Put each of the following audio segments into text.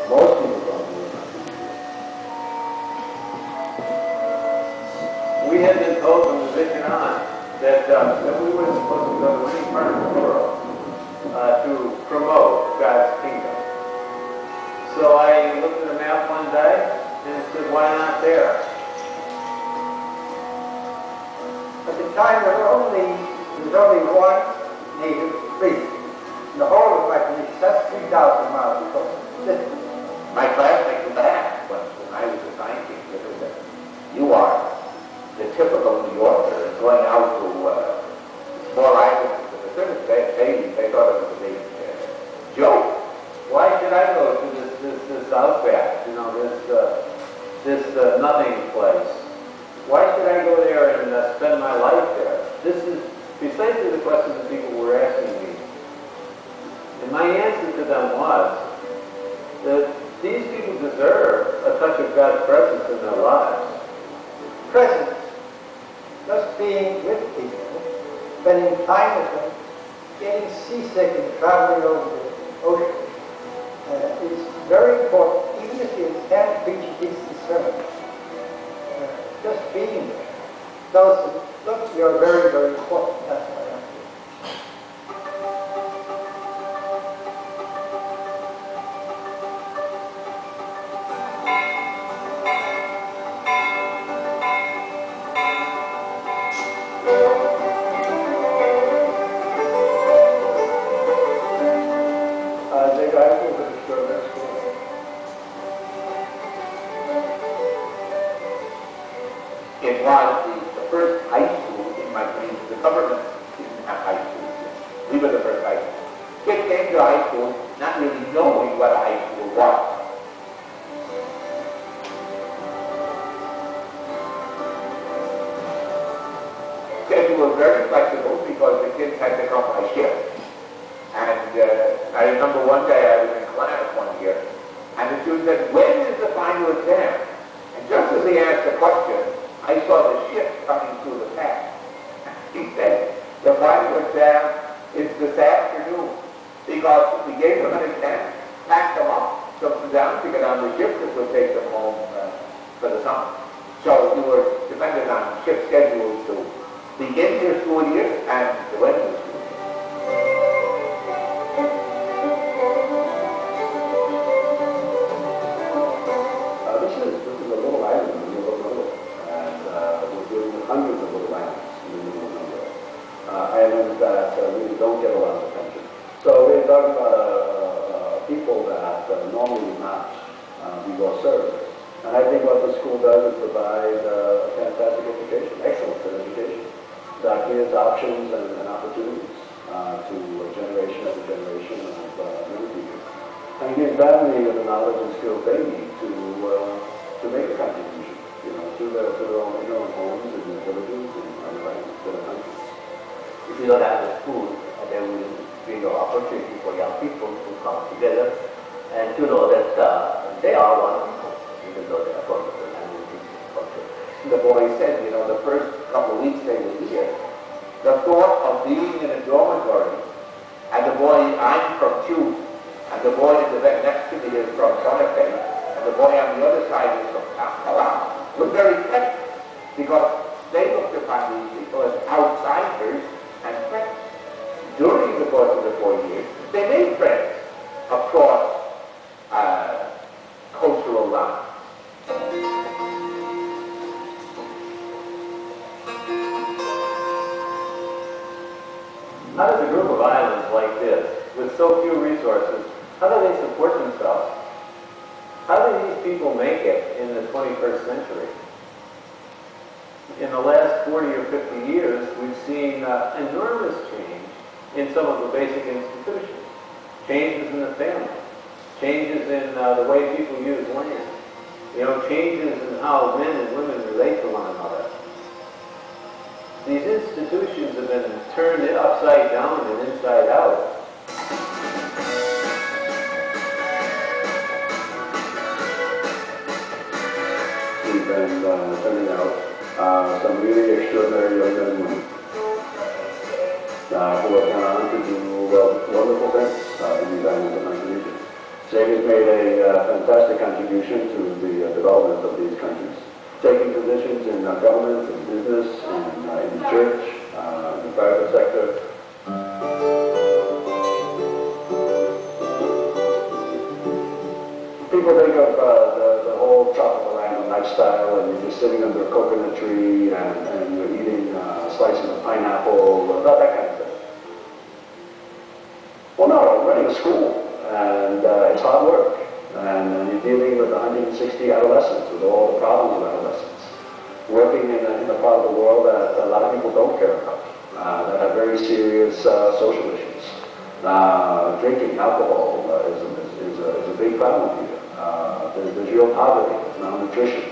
Most people don't believe that. We had been told from the vision on that we weren't supposed to go to any part of the world to promote God's kingdom. So I looked at a map one day and said, why not there? At the time, there was only one native priest in the whole of Macedon. That's 3,000 miles across the distance. My classmate was asked once when I was a science teacher, that you are the typical New Yorker going out to small islands in the Pacific. They thought it was a big joke. Why should I go to this outback, this nothing place? Why should I go there and spend my life there? This is precisely the question that people were asking me. And my answer to them was that these people deserve a touch of God's presence in their lives. Presence, just being with people, spending time with them, getting seasick and traveling over the ocean is very important, even if you can't preach a decent sermon. Just being there tells them, look, you're very, very important. That's what I am. It was the first high school in my community. The government didn't have high schools yet. We were the first high school. Kids came to high school not really knowing what a high school was. Kids were very flexible because the kids had to come by shift. And I remember one day I was in class one year, and the student said, when is the final exam? And just as he asked the question, I saw the ship coming through the path. He said, the final exam is this afternoon, because we gave them an exam, packed them up, took them down to get on the ship that would take them home for the summer. So you were dependent on ship schedules to begin your school year and to end the school year. This is a little island in the middle of nowhere, and we're dealing with hundreds of little islands in the middle of nowhere. Islands that really don't get a lot of attention. So we're talking about people that normally would not be well served. And I think what the school does is provide a fantastic education, excellent education, that gives options and opportunities to a generation after generation of young people. And gives them the knowledge and skills they need to make a contribution, to their own homes and their villages and other lands to the country. If you don't have the school, there will be no opportunity for young people to come together and to know that they are one people, even though they are from different languages and culture. The boy said, the first couple of weeks they were here, the thought of being in a dormitory, and the boy, I'm from Tube, and the boy in the bed next to me is from Sonepay, and the boy on the other side is from Kampala, was very threatening, because they looked upon these people as outsiders and friends. During the course of the 4 years, they made friends across cultural lines. How does a group of islands like this, with so few resources, how do they support themselves? How do these people make it in the 21st century? In the last 40 or 50 years, we've seen enormous change in some of the basic institutions. Changes in the family, changes in the way people use land, changes in how men and women relate to one another. These institutions have been turned upside down and inside out. We've been sending out some really extraordinary young men and women who have gone on to do wonderful things in these islands of Micronesia. Xavier's made a fantastic contribution to the development of these countries, taking positions in government, in business, in the church, in the private sector. People think of the whole tropical island lifestyle, and you're just sitting under a coconut tree and you're eating slices of pineapple, not that kind of thing. Well, no, I'm running a school, and it's hard work, and you're dealing with 160 adolescents, with all the problems of adolescence, working in a part of the world that a lot of people don't care about, that have very serious social issues. Drinking alcohol is a big problem here. There's real poverty, there's malnutrition.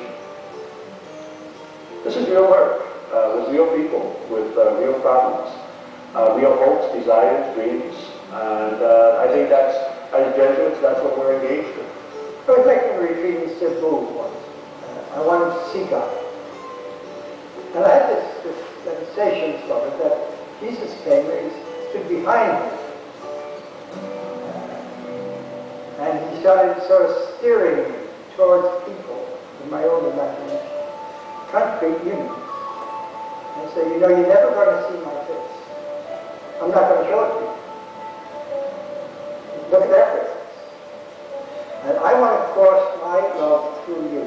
This is real work with real people, with real problems, real hopes, desires, dreams. And I think that's, as Jesuits, that's what we're engaged in. I was making a retreat in Cebu once. I wanted to see God. And I had this sensation from it that Jesus came and he stood behind me. And he started sort of steering me towards people in my own imagination, trying to create unity. And I said, you know, you're never going to see my face. I'm not going to show it to you. Look at that face. And I want to force my love through you.